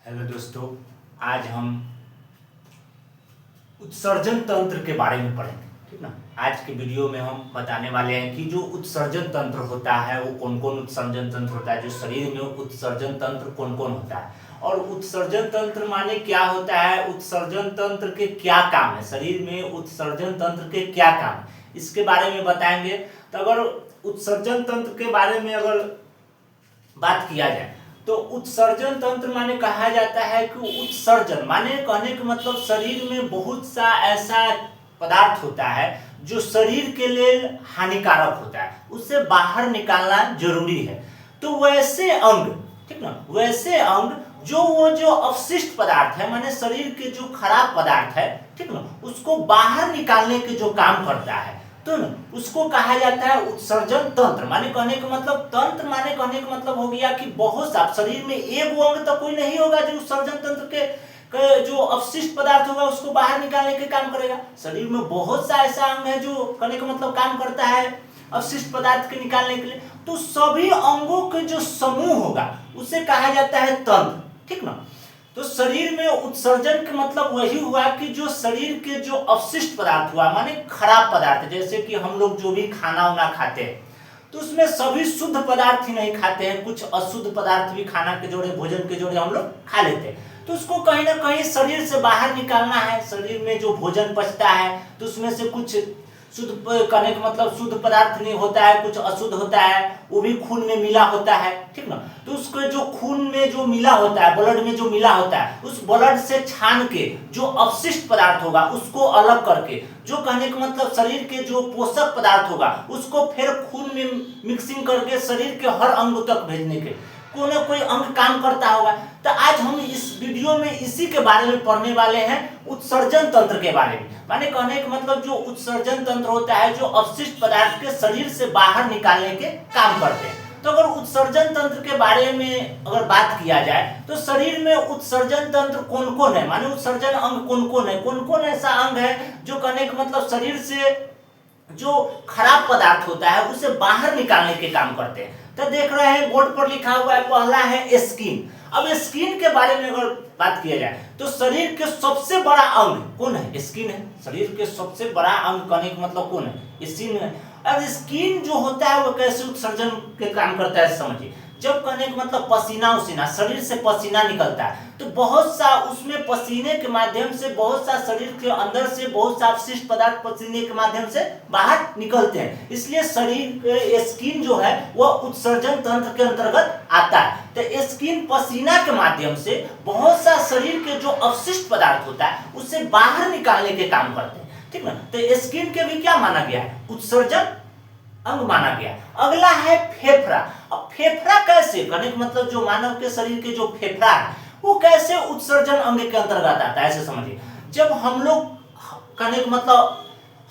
Hello दोस्तों, आज हम उत्सर्जन तंत्र के बारे में पढ़ेंगे। ठीक ना। आज के वीडियो में हम बताने वाले हैं कि जो उत्सर्जन तंत्र होता है वो कौन कौन उत्सर्जन तंत्र होता है, जो शरीर में उत्सर्जन तंत्र कौन कौन होता है और उत्सर्जन तंत्र माने क्या होता है, उत्सर्जन तंत्र के क्या काम है, शरीर में उत्सर्जन तंत्र के क्या काम है, इसके बारे में बताएंगे। तो अगर उत्सर्जन तंत्र के बारे में अगर बात किया जाए तो उत्सर्जन तंत्र माने कहा जाता है कि उत्सर्जन माने कहने का मतलब शरीर में बहुत सा ऐसा पदार्थ होता है जो शरीर के लिए हानिकारक होता है, उसे बाहर निकालना जरूरी है। तो वैसे अंग, ठीक ना, वैसे अंग जो अवशिष्ट पदार्थ है माने शरीर के जो खराब पदार्थ है, ठीक ना, उसको बाहर निकालने के जो काम करता है तो उसको कहा जाता है उत्सर्जन तंत्र। माने कहने का मतलब तंत्र माने कहने का मतलब हो गया कि बहुत सा शरीर में एक अंग तो कोई नहीं होगा जो उत्सर्जन तंत्र के जो अवशिष्ट पदार्थ होगा उसको बाहर निकालने के काम करेगा। शरीर में बहुत सा ऐसा अंग है जो कहने का मतलब काम करता है अवशिष्ट पदार्थ के निकालने के लिए। तो सभी अंगों के जो समूह होगा उसे कहा जाता है तंत्र, ठीक ना। तो शरीर में उत्सर्जन का मतलब वही हुआ कि जो शरीर के जो अवशिष्ट पदार्थ हुआ माने खराब पदार्थ, जैसे कि हम लोग जो भी खाना वाना खाते हैं तो उसमें सभी शुद्ध पदार्थ ही नहीं खाते हैं, कुछ अशुद्ध पदार्थ भी खाना के जोड़े भोजन के जोड़े हम लोग खा लेते हैं। तो उसको कहीं ना कहीं शरीर से बाहर निकालना है। शरीर में जो भोजन पचता है तो उसमें से कुछ शुद्ध करने का मतलब शुद्ध पदार्थ नहीं होता है, कुछ अशुद्ध होता है, वो भी खून में मिला होता है, ठीक ना। तो उसको जो खून में जो मिला होता है, ब्लड में जो मिला होता है, उस ब्लड से छान के जो अवशिष्ट पदार्थ होगा उसको अलग करके, जो कहने का मतलब शरीर के जो पोषक पदार्थ होगा उसको फिर खून में मिक्सिंग करके शरीर के हर अंग तक भेजने के कोई ना कोई अंग काम करता होगा। तो आज हम इस वीडियो में इसी के बारे में पढ़ने वाले हैं, उत्सर्जन तंत्र के बारे में। माने कहने का मतलब जो उत्सर्जन तंत्र होता है जो अवशिष्ट पदार्थ के शरीर से बाहर निकालने के काम करते हैं। तो अगर उत्सर्जन तंत्र के बारे में अगर बात किया जाए तो शरीर में उत्सर्जन तंत्र कौन कौन है, माने उत्सर्जन अंग कौन कौन है, कौन कौन ऐसा अंग है जो कहने का मतलब शरीर से जो खराब पदार्थ होता है उसे बाहर निकालने के काम करते हैं। तो देख रहे हैं बोर्ड पर लिखा हुआ है, पहला है स्किन। अब स्किन के बारे में अगर बात किया जाए तो शरीर के सबसे बड़ा अंग कौन है, स्किन है। शरीर के सबसे बड़ा अंग कहने का मतलब कौन है, स्किन है। अब स्किन जो होता है वो कैसे उत्सर्जन के काम करता है समझिए। जब कहने का मतलब पसीना उसीना, शरीर से पसीना निकलता है तो बहुत सा उसमें पसीने के माध्यम से बहुत सा शरीर के अंदर से बहुत सा अवशिष्ट पदार्थ पसीने के माध्यम से बाहर निकलते हैं। इसलिए शरीर के स्किन जो है वह उत्सर्जन तंत्र के अंतर्गत आता है। तो स्किन पसीना के माध्यम से बहुत सा शरीर के जो अवशिष्ट पदार्थ होता है उसे बाहर निकालने के काम करते हैं, ठीक ना। तो स्किन के भी क्या माना गया है, उत्सर्जन अंग माना गया। अगला है फेफड़ा। अब फेफड़ा कैसे कहने का मतलब जो मानव के शरीर के जो फेफड़ा है वो कैसे उत्सर्जन अंग के अंतर्गत आता है, ऐसे समझिए। जब हम लोग कहने का मतलब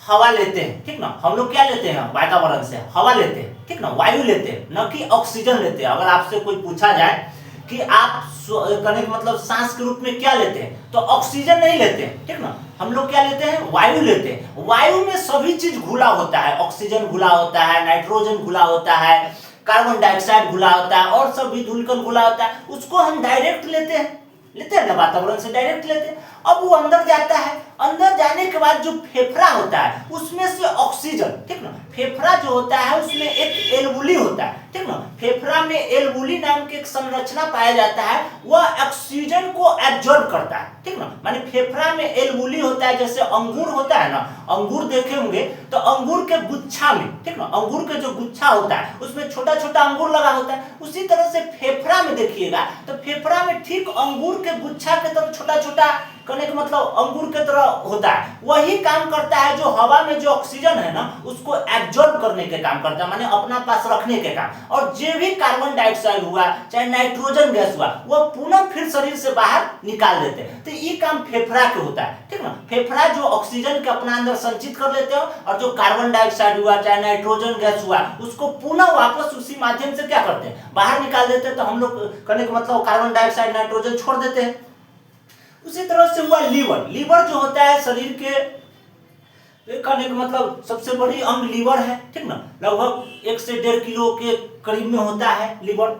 हवा लेते हैं, ठीक ना, हम लोग क्या लेते हैं, वातावरण से हवा लेते हैं, ठीक ना, वायु लेते हैं, न कि ऑक्सीजन लेते हैं। अगर आपसे कोई पूछा जाए कि आप कहने का मतलब सांस के रूप में क्या लेते हैं तो ऑक्सीजन नहीं लेते हैं, ठीक ना, हम लोग क्या लेते हैं, वायु लेते हैं। वायु में सभी चीज घुला होता है, ऑक्सीजन घुला होता है, नाइट्रोजन घुला होता है, कार्बन डाइऑक्साइड घुला होता है और सब भी धूलकण घुला होता है। उसको हम डायरेक्ट लेते हैं ना, वातावरण से डायरेक्ट लेते हैं। अब वो अंदर जाता है, अंदर जाने के बाद जो फेफड़ा होता है उसमें से ऑक्सीजन, ठीक ना, फेफड़ा जो होता है उसमें एक एल्वुली होता है, ठीक ना, फेफड़ा में एल्वुली नाम की एक संरचना पाया जाता है, वह ऑक्सीजन को एब्जॉर्ब करता है, ठीक ना। माने फेफड़ा में एल्वुली होता है, जैसे अंगूर होता है ना, अंगूर देखे होंगे तो अंगूर के गुच्छा में, ठीक ना, अंगूर के जो गुच्छा होता है उसमें छोटा छोटा अंगूर लगा होता है। उसी तरह से फेफड़ा में देखिएगा तो फेफड़ा में ठीक अंगूर के गुच्छा के तरह छोटा छोटा कहने का मतलब अंगूर के तरह होता है, वही काम करता है जो हवा में जो ऑक्सीजन है ना उसको एब्जॉर्ब करने के काम करता है, माने अपना पास रखने के काम। और जो भी कार्बन डाइऑक्साइड हुआ चाहे नाइट्रोजन गैस हुआ वह पुनः फिर शरीर से बाहर निकाल देते हैं। तो ये काम फेफड़ा के होता है, ठीक ना। फेफड़ा जो ऑक्सीजन के अपना अंदर संचित कर लेते हो और जो कार्बन डाइऑक्साइड हुआ चाहे नाइट्रोजन गैस हुआ उसको पुनः वापस उसी माध्यम से क्या करते हैं, बाहर निकाल देते हैं। तो हम लोग कहने का मतलब कार्बन डाइऑक्साइड नाइट्रोजन छोड़ देते हैं। उसी तरह से हुआ लीवर। लीवर जो होता है शरीर के कहने का मतलब सबसे बड़ी अंग लीवर है, ठीक ना, लगभग 1 से 1.5 किलो के करीब में होता है लीवर।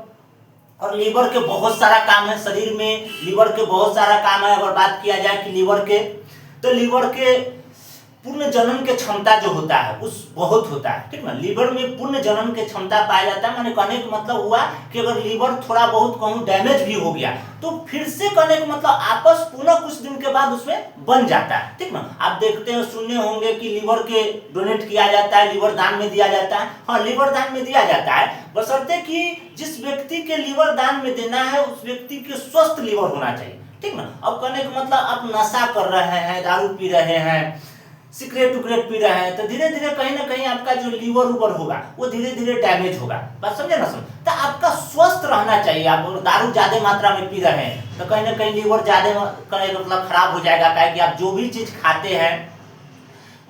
और लीवर के बहुत सारा काम है शरीर में, लीवर के बहुत सारा काम है। अगर बात किया जाए कि लीवर के, तो लीवर के पुण्य जनन के क्षमता जो होता है उस बहुत होता है, ठीक ना। लीवर में पुण्य जनन के क्षमता पाया जाता है। मैंने कहने का मतलब हुआ कि अगर लीवर थोड़ा बहुत कहूँ डैमेज भी हो गया तो फिर से कहने का मतलब आपस पुनः कुछ दिन के बाद उसमें बन जाता है, ठीक ना। आप देखते हैं, सुनने होंगे कि लीवर के डोनेट किया जाता है, लीवर दान में दिया जाता है। हाँ, लीवर दान में दिया जाता है, बशर्ते कि जिस व्यक्ति के लीवर दान में देना है उस व्यक्ति के स्वस्थ लीवर होना चाहिए, ठीक ना। अब कहने का मतलब आप नशा कर रहे हैं, दारू पी रहे हैं, सिगरेट उगरेट पी रहे हैं, तो धीरे धीरे कहीं ना कहीं आपका जो लीवर उबर होगा वो धीरे धीरे डैमेज होगा। बात समझे ना? समझ तो आपका स्वस्थ रहना चाहिए। आप दारू ज्यादा मात्रा में पी रहे हैं तो कहीं ना कहीं लीवर ज्यादा मतलब खराब हो जाएगा। कि आप जो भी चीज खाते हैं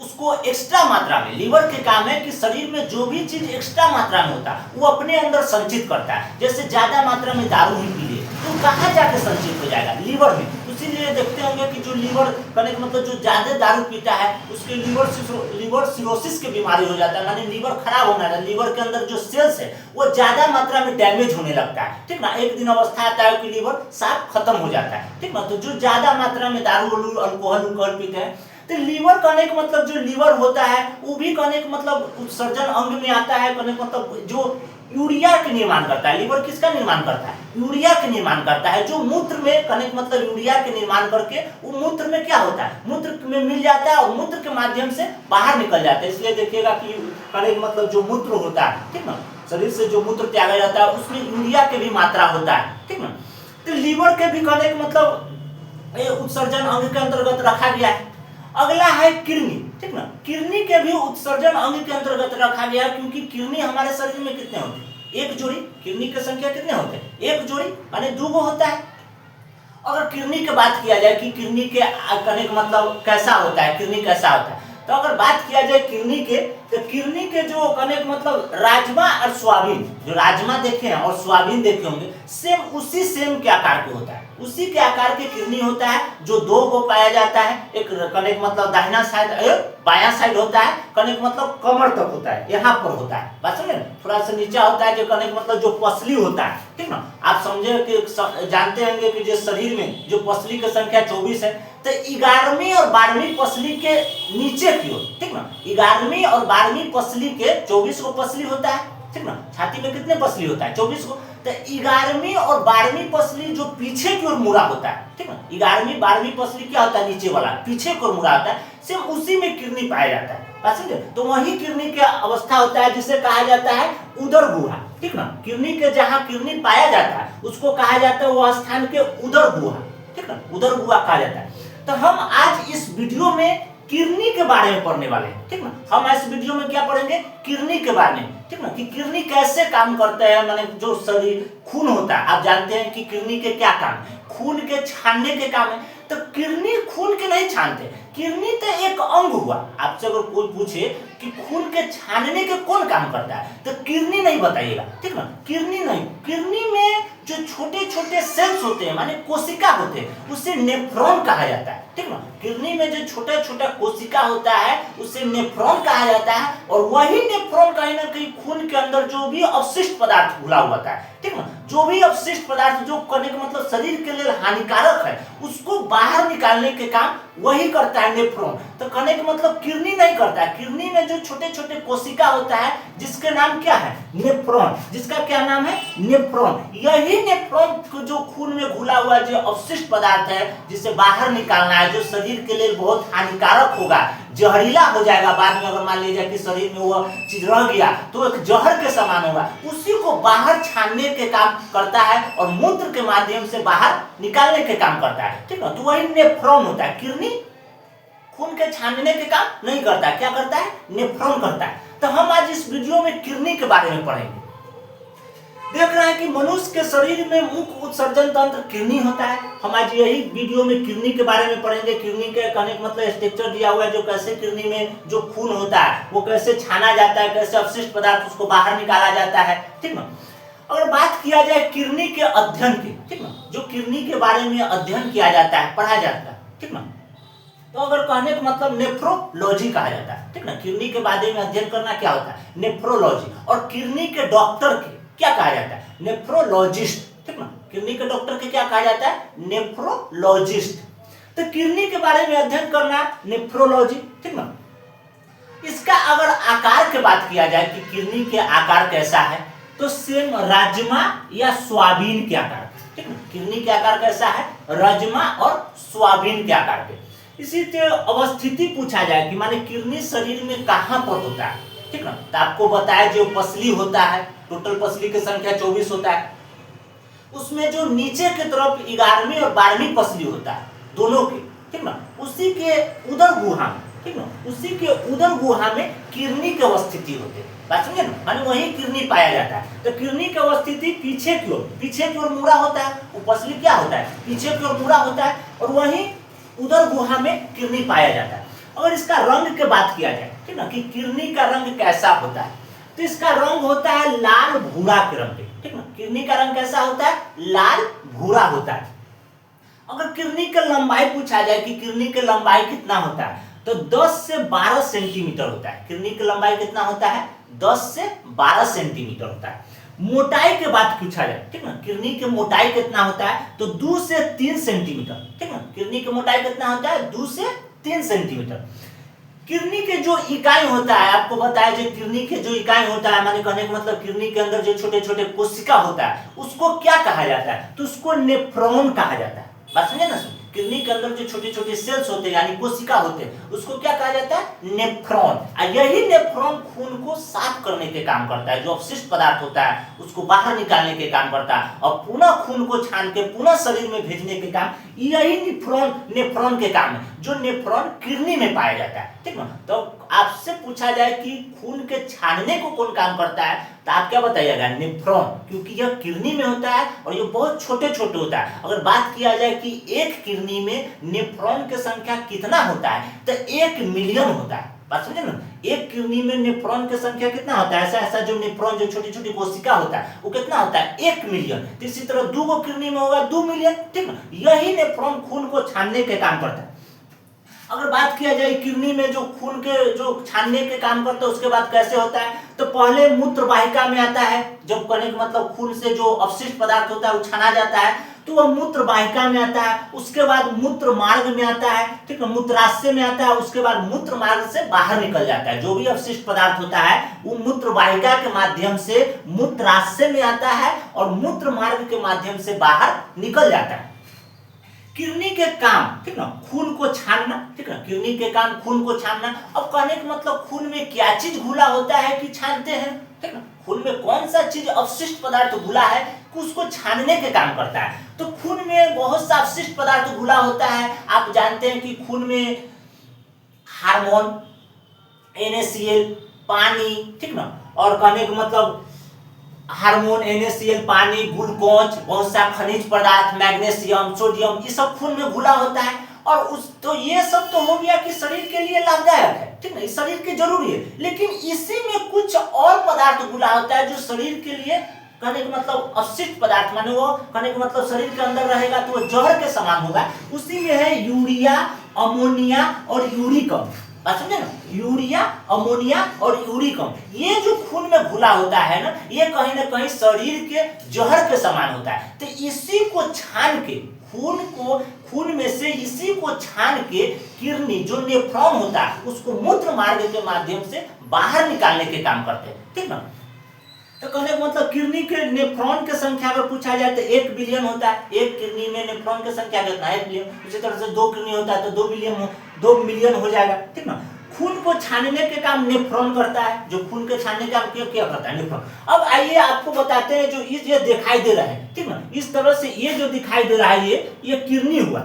उसको एक्स्ट्रा मात्रा में, लीवर के काम है कि शरीर में जो भी चीज एक्स्ट्रा मात्रा में होता है वो अपने अंदर संचित करता है। जैसे ज्यादा मात्रा में दारू ही पी ले तो कहाँ जाके संचित हो जाएगा? लीवर में। इसीलिए देखते होंगे कि जो लीवर करने का मतलब जो ज्यादा दारू पीता है उसके लीवर सिरोसिस की बीमारी हो जाता है, माने लीवर खराब होना है। लीवर के अंदर जो सेल्स है वो ज्यादा मात्रा में डैमेज होने लगता है, ठीक ना। एक दिन अवस्था आता है कि लीवर साफ खत्म हो जाता है, ठीक ना। तो जो ज्यादा मात्रा में दारू अल्कोहल पीते हैं तो लीवर कहने का मतलब जो लीवर होता है वो भी कहने का मतलब उत्सर्जन अंग में आता है। कहने का मतलब जो यूरिया के निर्माण करता है। लीवर किसका निर्माण करता है? यूरिया के निर्माण करता है, जो मूत्र में कहने का मतलब यूरिया के निर्माण करके वो मूत्र में क्या होता है, मूत्र में मिल जाता है और मूत्र के माध्यम से बाहर निकल जाता है। इसलिए देखिएगा कि कहने का मतलब जो मूत्र होता है, ठीक ना, शरीर से जो मूत्र त्यागा जाता है उसमें यूरिया की भी मात्रा होता है, ठीक ना। तो लीवर के भी कहने का मतलब उत्सर्जन अंग के अंतर्गत रखा गया है। अगला है किडनी, ठीक ना। किडनी के भी उत्सर्जन अंग के अंतर्गत रखा गया क्योंकि किडनी हमारे शरीर में कितने होते हैं? एक जोड़ी। किडनी की संख्या कितने होते हैं? एक जोड़ी, माने दो होता है। अगर किडनी की बात किया जाए कि किडनी के कहने का मतलब कैसा होता है, किडनी कैसा होता है, तो अगर बात किया जाए किडनी के, तो किडनी के जो कहने का मतलब राजमा और सोयाबीन, जो राजमा देखे हैं और सोयाबीन देखे होंगे, सेम उसी सेम के आकार के होता है, उसी के आकार के किडनी होता है। जो दो को पाया जाता है, एक कहने का मतलब दाहिना साइड बायां साइड होता है, कहने का मतलब कमर तक होता है, यहाँ पर होता है। बात समझे? थोड़ा सा नीचा होता है जो कहने का मतलब जो पसली होता है, ठीक ना। आप समझे कि जानते होंगे कि जो शरीर में जो पसली की संख्या 24 है, तो 11वीं और 12वीं पसली के नीचे की ओर, ठीक ना, 11वीं और 12वीं पसली के 24 को पसली होता है, ठीक ना। छाती में कितने पसली होता है? 24 को। तो 11वीं और 12वीं पसली जो पीछे की ओर मुड़ा होता है, ठीक ना, 11वीं 12वीं पसली क्या होता है? नीचे वाला पीछे की ओर मुड़ा होता है, सेम उसी में किडनी पाया जाता है। बात समझे? तो वही किडनी की अवस्था होता है जिसे कहा जाता है उदर गुहा, ठीक ना। किडनी के जहाँ किडनी पाया जाता है उसको कहा जाता है वह स्थान के उदर गुहा, ठीक ना, उदर गुहा कहा जाता है। तो हम आज इस वीडियो में किडनी के बारे में पढ़ने वाले हैं, ठीक ना। हम इस वीडियो में क्या पढ़ेंगे? किडनी के बारे में, ठीक ना, कि किडनी कैसे काम करता है। माने जो शरीर खून होता है, आप जानते हैं कि किडनी के क्या काम है? खून के छानने के काम है। तो किडनी खून के नहीं छानते, किडनी तो एक अंग हुआ। आपसे अगर कोई पूछे कि खून के छानने के कौन काम करता है, तो किडनी नहीं बताइएगा, ठीक ना। किडनी नहीं, किडनी में जो छोटे छोटे सेल्स होते हैं, माने कोशिका होते हैं, उसे नेफ्रॉन कहा जाता है, ठीक ना। किडनी में जो छोटा छोटा कोशिका होता है उसे नेफ्रॉन कहा जाता है। और वही नेफ्रॉन कहीं ना कहीं खून के अंदर जो भी अवशिष्ट पदार्थ घुला हुआ था, ठीक ना, जो भी अवशिष्ट पदार्थ जो करने का मतलब शरीर के लिए हानिकारक है उसको बाहर निकालने के काम वही करता है नेफ्रॉन। तो कहने का मतलब किडनी नहीं करता है। किडनी में जो छोटे छोटे कोशिका होता है जिसके नाम क्या है? नेफ्रॉन। जिसका क्या नाम है? नेफ्रॉन। यही नेफ्रॉन जो खून में घुला हुआ जो अवशिष्ट पदार्थ है जिसे बाहर निकालना है, जो शरीर के लिए बहुत हानिकारक होगा, जहरीला हो जाएगा बाद में, अगर मान लीजिए कि शरीर में वो चीज रह गया तो एक जहर के समान होगा, उसी को बाहर छानने के काम करता है और मूत्र के माध्यम से बाहर निकालने के काम करता है, ठीक है। तो वही नेफ्रॉन होता है। किडनी खून के छानने के काम नहीं करता है, क्या करता है? नेफ्रॉन करता है। तो हम आज इस वीडियो में किडनी के बारे में पढ़ेंगे। देख रहे हैं कि मनुष्य के शरीर में मुख्य उत्सर्जन तंत्र किडनी होता है। हम आज यही वीडियो में किडनी के बारे में पढ़ेंगे। किडनी के कहने का मतलब स्ट्रक्चर दिया हुआ है, जो कैसे किडनी में जो खून होता है वो कैसे छाना जाता है, कैसे अवशिष्ट पदार्थ उसको बाहर निकाला जाता है, ठीक ना। अगर बात किया जाए किडनी के अध्ययन की, ठीक ना, जो किडनी के बारे में अध्ययन किया जाता है, पढ़ा जाता है, ठीक ना, तो अगर कहने का मतलब नेफ्रोलॉजी कहा जाता है, ठीक ना। किडनी के बारे में अध्ययन करना क्या होता है? नेफ्रोलॉजी। और किडनी के डॉक्टर के क्या कहा जाता है? नेफ्रोलॉजिस्ट, ठीक ना। किडनी के डॉक्टर के क्या कहा जाता है? नेफ्रोलॉजिस्ट। तो किडनी के बारे में अध्ययन करना नेफ्रोलॉजी, ठीक ना। इसका अगर आकार की बात किया जाए कि किडनी के आकार कैसा है, तो सेम राजमा या सोयाबीन के आकार, ठीक ना। किडनी के आकार कैसा है? राजमा और सोयाबीन के आकार के। इसी तरह अवस्थिति पूछा जाए कि माने किडनी शरीर में कहां पर होता है, ठीक ना। तो आपको बताया जो पसली होता है, टोटल पसली की संख्या 24 होता है, उसमें जो नीचे की तरफ 11वीं और 12वीं पसली होता है दोनों के, ठीक ना, उसी के उदर गुहा में, ठीक ना, उसी के उदर गुहा में किडनी की अवस्थिति होती है। बात समझे ना, माने वही किडनी पाया जाता है। तो किडनी की अवस्थिति पीछे की ओर मुड़ा होता है। वो पसली क्या होता है? पीछे की ओर मुड़ा होता है, और वही उदर गुहा में किडनी पाया जाता है। अगर इसका रंग की बात किया जाए, ठीक ना, कि किडनी का रंग कैसा होता है, तो इसका रंग होता है लाल भूरा के रंग के, ठीक ना। किडनी का रंग कैसा होता है? लाल भूरा होता है। अगर किडनी की लंबाई पूछा जाए कि किडनी की लंबाई कितना होता है, तो 10 से 12 सेंटीमीटर होता है। किडनी की लंबाई कितना होता है? 10 से 12 सेंटीमीटर होता है। मोटाई की बात पूछा जाए, ठीक ना, किडनी की मोटाई कितना होता है, तो 2 से 3 सेंटीमीटर, ठीक ना। किडनी की मोटाई कितना होता है? 2 से 3 सेंटीमीटर। किडनी के जो इकाई होता है, आपको बताया जो किडनी के जो इकाई होता है, माने कहने का मतलब किडनी के अंदर जो छोटे छोटे कोशिका होता है, उसको क्या कहा जाता है? तो उसको नेफ्रॉन कहा जाता है। बात समझे ना। किडनी के अंदर जो छोटे छोटे सेल्स होते हैं यानी कोशिका होते हैं, उसको क्या कहा जाता है? नेफ्रॉन। और यही नेफ्रॉन खून को साफ करने के काम करता है। जो अपशिष्ट पदार्थ होता है उसको बाहर निकालने के काम करता है, और पुनः खून को छान के पुनः शरीर में भेजने के काम यही नेफ्रॉन के काम है, जो नेफ्रॉन किडनी में पाया जाता है, ठीक ना। तो आपसे पूछा जाए कि खून के छानने को कौन काम करता है, तो आप क्या बताइएगा? नेफ्रॉन, क्योंकि यह किडनी में होता है और ये बहुत छोटे छोटे होता है। अगर बात किया जाए कि एक किडनी में नेफ्रॉन की संख्या कितना होता है, तो 1 मिलियन होता है। बात समझे ना। एक किडनी में नेफ्रॉन की संख्या कितना होता है? ऐसा जो नेफ्रॉन जो छोटी छोटी कोशिका होता है वो कितना होता है? 1 मिलियन। इसी तरह 2 किडनी में होगा 2 मिलियन, ठीक ना। यही नेफ्रॉन खून को छानने के काम करता है। अगर बात किया जाए किडनी में जो खून के जो छानने के काम करता है, उसके बाद कैसे होता है, तो पहले मूत्र वाहिका में आता है। जब कहने का मतलब खून से जो अपशिष्ट पदार्थ होता है वो छाना जाता है, तो वह मूत्र वाहिका में आता है। उसके बाद मूत्र मार्ग में आता है, ठीक है, मूत्राशय में आता है। उसके बाद मूत्र मार्ग से बाहर निकल जाता है। जो भी अपशिष्ट पदार्थ होता है वो मूत्र वाहिका के माध्यम से मूत्राशय में आता है और मूत्र मार्ग के माध्यम से बाहर निकल जाता है। किडनी के काम, ठीक ना, खून को छानना, ठीक है, किडनी के काम खून को छानना। अब कहने का मतलब खून में क्या चीज घुला होता है कि छानते हैं, ठीक ना। खून में कौन सा चीज अपशिष्ट पदार्थ घुला है कि उसको छानने के काम करता है। तो खून में बहुत सा अपशिष्ट पदार्थ घुला होता है। आप जानते हैं कि खून में हार्मोन, NaCl, पानी, ठीक ना, और कहने का मतलब हार्मोन, NaCl, पानी, ग्लूकोज, बहुत सा खनिज पदार्थ, मैग्नीशियम, सोडियम, ये सब खून में घुला होता है। और तो ये सब तो हो गया कि शरीर के लिए लाभदायक है, ठीक है, शरीर के जरूरी है। लेकिन इसी में कुछ और पदार्थ घुला होता है जो शरीर के लिए कहने का मतलब अपशिष्ट पदार्थ, माने वो कहने का मतलब शरीर के अंदर रहेगा तो वो जहर के समान होगा। उसी में है यूरिया, अमोनिया और यूरिकम। बात समझे ना। यूरिया, अमोनिया और यूरिकम, ये जो खून में घुला होता है ना, ये कहीं ना कहीं शरीर के जहर के समान होता है। तो इसी को छान के खून में से इसी को छान के किडनी जो नेफ्रॉन होता है उसको मूत्र मार्ग के माध्यम से बाहर निकालने के काम करते हैं, ठीक ना। तो कहने का मतलब किडनी के नेफ्रॉन की संख्या अगर पूछा जाए तो 1 बिलियन होता है। एक किडनी में नेफ्रॉन की संख्या कितना है? 1 बिलियन। उसी तरह से 2 किडनी होता है तो 2 मिलियन हो जाएगा, ठीक ना। खून को छानने के काम नेफ्रॉन करता है। जो खून के छानने का काम क्या करता है? नेफ्रॉन। अब आइए आपको बताते हैं जो ये दिखाई दे रहा है, ठीक ना, इस तरह से ये जो दिखाई दे रहा है ये किडनी हुआ।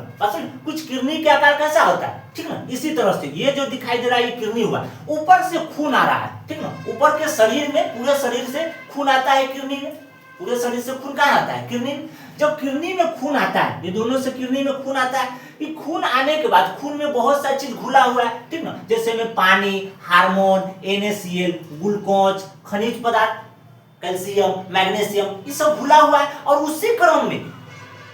कुछ किडनी के आकार कैसा होता है, ठीक ना, इसी तरह से ये जो दिखाई दे रहा है ये किडनी हुआ। ऊपर से खून आ रहा है, ठीक ना, ऊपर के शरीर में पूरे शरीर से खून आता है किडनी में। पूरे शरीर से खून कहाँ आता है? किडनी। जब किडनी में खून आता है, ये दोनों से किडनी में खून आता है, ये खून आने के बाद खून में बहुत सारी चीज घुला हुआ है, ठीक ना, जैसे में पानी, हार्मोन, NaCl, ग्लूकोज, खनिज पदार्थ, कैल्शियम, मैग्नीशियम, ये सब घुला हुआ है। और उसी क्रम में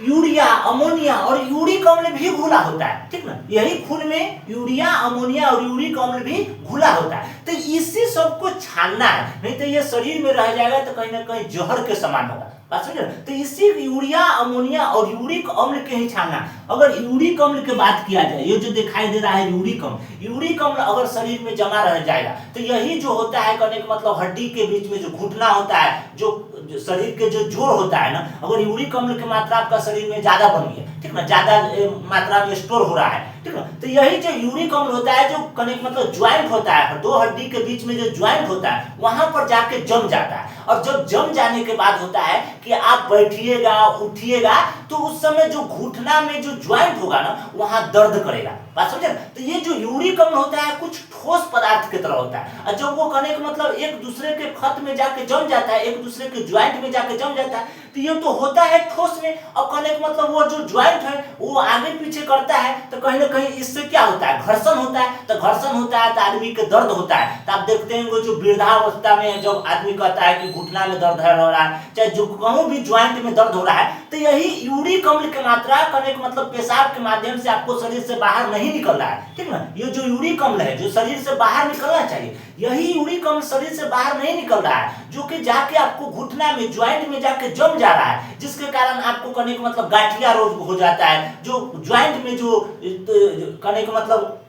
यूरिया, अमोनिया और यूरिक अम्ल भी घुला होता है, ठीक ना। यही खून में यूरिया, अमोनिया और यूरिक अम्ल भी घुला होता है। तो इसी सब को छानना है, नहीं तो ये शरीर में रह जाएगा तो कहीं ना कहीं जहर के समान होगा। बात समझे। तो इसी यूरिया, अमोनिया और यूरिक अम्ल के ही छानना। अगर यूरिक अम्ल की बात किया जाए, ये जो दिखाई दे रहा है यूरिक अम्ल अगर शरीर में जमा रह जाएगा तो यही जो होता है कहने का मतलब हड्डी के बीच में जो घुटना होता है, जो शरीर के जो जोड़ होता है ना, अगर यूरिक अम्ल की मात्रा आपका शरीर में ज्यादा बन गई है, ठीक ना, ज्यादा मात्रा में स्टोर हो रहा है, ठीक ना, तो यही जो यूरिक अम्ल होता है, जो कहने का मतलब ज्वाइंट होता है, दो हड्डी के बीच में जो ज्वाइंट होता है वहां पर जाके जम जाता है। और जब जम जाने के बाद होता है कि आप बैठिएगा, उठिएगा, तो उस समय जो घुटना में जो ज्वाइंट होगा ना वहां दर्द करेगा। बात समझे। तो ये जो यूरिक अम्ल होता है कुछ ठोस पदार्थ की तरह होता है, और जब वो कहने का मतलब एक दूसरे के खत में जाके जम जाता है, एक दूसरे के ज्वाइंट में जाके जम जाता है, तो ये तो होता है ठोस में। और कहने का मतलब वो जो ज्वाइंट है वो आगे पीछे करता है, तो कहीं ना कहीं इससे क्या होता है, घर्षण होता है। तो घर्षण होता है तो आदमी के दर्द होता है। तो आप देखते हैं वो जो वृद्धावस्था में जब आदमी कहता है कि घुटना में दर्द हो रहा है, चाहे जो कहूं भी ज्वाइंट में दर्द हो रहा है, तो यही यूरिक अम्ल की मात्रा कहने का मतलब पेशाब के माध्यम से आपको शरीर से बाहर नहीं निकल रहा है, ठीक ना। ये जो यूरिक अम्ल है जो शरीर से बाहर निकलना चाहिए, यही यूरिक अम्ल शरीर से बाहर नहीं निकल रहा है, जो कि जाके आपको घुटना में ज्वाइंट में जाके जम जा रहा है, जिसके कारण आपको कहने का मतलब गांठिया रोग हो जाता है। जो ज्वाइंट में जो कहने का मतलब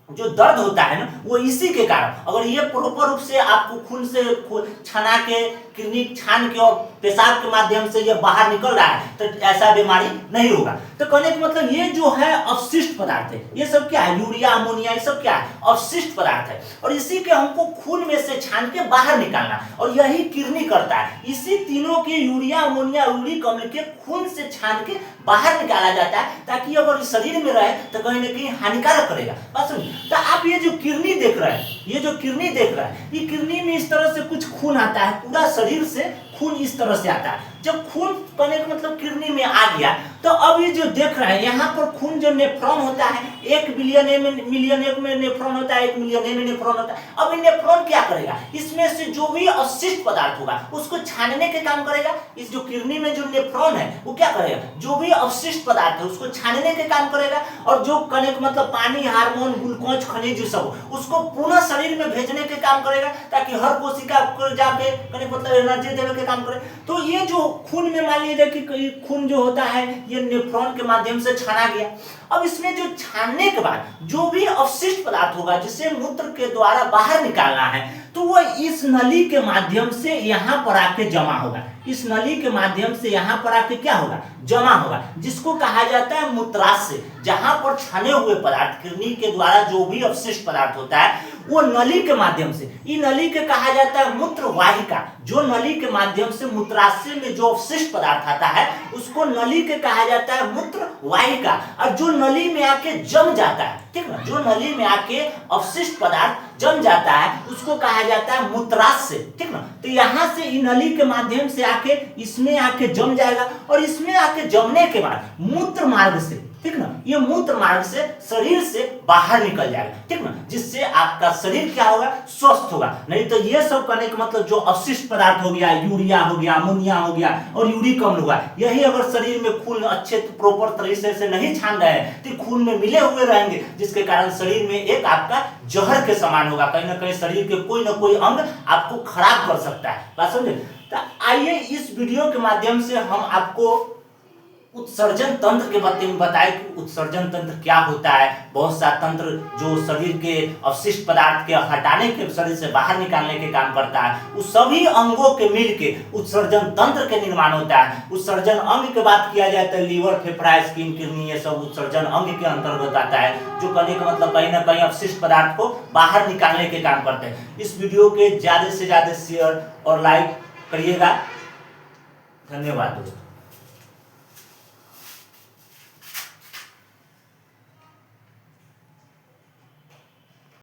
जो दर्द होता है ना वो इसी के कारण। अगर ये प्रॉपर रूप से आपको खून से छना के किडनी छान के और पेशाब के माध्यम से ये बाहर निकल रहा है तो ऐसा बीमारी नहीं होगा। तो कहने का मतलब ये जो है अवशिष्ट पदार्थ है, ये सब क्या है, यूरिया, अमोनिया, ये सब क्या है, अवशिष्ट पदार्थ है। और इसी के हमको खून में से छान के बाहर निकालना, और यही किडनी करता है। इसी तीनों के यूरिया, अमोनिया, यूरिक अम्ल के खून से छान के बाहर निकाला जाता है, ताकि अगर शरीर में रहे तो कहीं ना कहीं हानिकारक करेगा। बस तो आप ये जो किडनी देख रहे हैं, ये जो किडनी देख रहे हैं, ये किडनी में इस तरह से कुछ खून आता है, पूरा शरीर से खून इस तरह से आता है। जब खून कहने का मतलब किडनी में आ गया तो अब ये जो देख रहे हैं यहाँ पर खून जो नेफ्रॉन होता है, 1 मिलियन में नेफ्रॉन होता है, 1 मिलियन में नेफ्रॉन होता है। अब ये नेफ्रॉन क्या करेगा, इसमें से जो भी अवशिष्ट पदार्थ होगा उसको छानने के काम करेगा। इस जो किडनी में जो नेफ्रॉन है वो क्या करेगा, जो भी अवशिष्ट पदार्थ है उसको छानने के काम करेगा, और जो कहने का मतलब पानी, हार्मोन, ग्लूकोज, खनिज सब उसको पुनः शरीर में भेजने के काम करेगा, ताकि हर कोशिका को जाके कहने का मतलब एनर्जी देने के काम करे। तो ये जो खून में मान लीजिए कि खून जो होता है ये नेफ्रॉन के माध्यम से छाना गया। अब इसमें जो छानने के बाद जो भी अवशिष्ट पदार्थ होगा जिसे मूत्र के द्वारा बाहर निकालना है, तो वो इस नली के माध्यम से यहाँ पर आके जमा होगा। इस नली के माध्यम से यहाँ पर आके क्या होगा, जमा होगा, जिसको कहा जाता है मूत्राशय। जहां पर छाने हुए पदार्थ किडनी के द्वारा जो भी अवशिष्ट पदार्थ होता है वो नली के माध्यम से, ये नली के कहा जाता है मूत्र वाहिका। जो नली के माध्यम से मूत्राशय में जो अवशिष्ट पदार्थ आता है उसको नली के कहा जाता है मूत्र वाहिका। और जो नली में आके जम जाता है, ठीक ना, जो नली में आके अवशिष्ट पदार्थ जम जाता है उसको कहा जाता है मूत्राशय, ठीक ना। तो यहाँ से इन नली के माध्यम से आके इसमें आके जम जाएगा, और इसमें आके जमने के बाद मूत्र मार्ग से, ठीक ना, ये मूत्र मार्ग से शरीर से बाहर निकल जाएगा, ठीक ना, जिससे आपका शरीर क्या होगा, स्वस्थ होगा। नहीं तो ये सब करने का मतलब जो अवशिष्ट पदार्थ हो गया, यूरिया हो गया, अमोनिया हो गया और यूरिक अम्ल हुआ, यही अगर शरीर में खून अच्छे प्रॉपर तरीके से नहीं छान रहे हैं तो खून में मिले हुए रहेंगे, जिसके कारण शरीर में एक आपका जहर के समान होगा। कहीं ना कहीं शरीर के कोई ना कोई अंग आपको खराब कर सकता है। बात समझे। तो आइए इस वीडियो के माध्यम से हम आपको उत्सर्जन तंत्र के बारे में बताएं कि उत्सर्जन तंत्र क्या होता है। बहुत सा तंत्र जो शरीर के अवशिष्ट पदार्थ के हटाने के, शरीर से बाहर निकालने के काम करता है, उस सभी अंगों के मिलके उत्सर्जन तंत्र के निर्माण होता है। उत्सर्जन अंग की बात किया जाए तो लीवर, फेफड़ा, स्किन, किडनी, ये सब उत्सर्जन अंग के अंतर्गत आता है, जो कहने का मतलब कहीं ना कहीं अवशिष्ट पदार्थ को बाहर निकालने के काम करते हैं। इस वीडियो के ज्यादा से ज्यादा शेयर और लाइक करिएगा। धन्यवाद दोस्तों।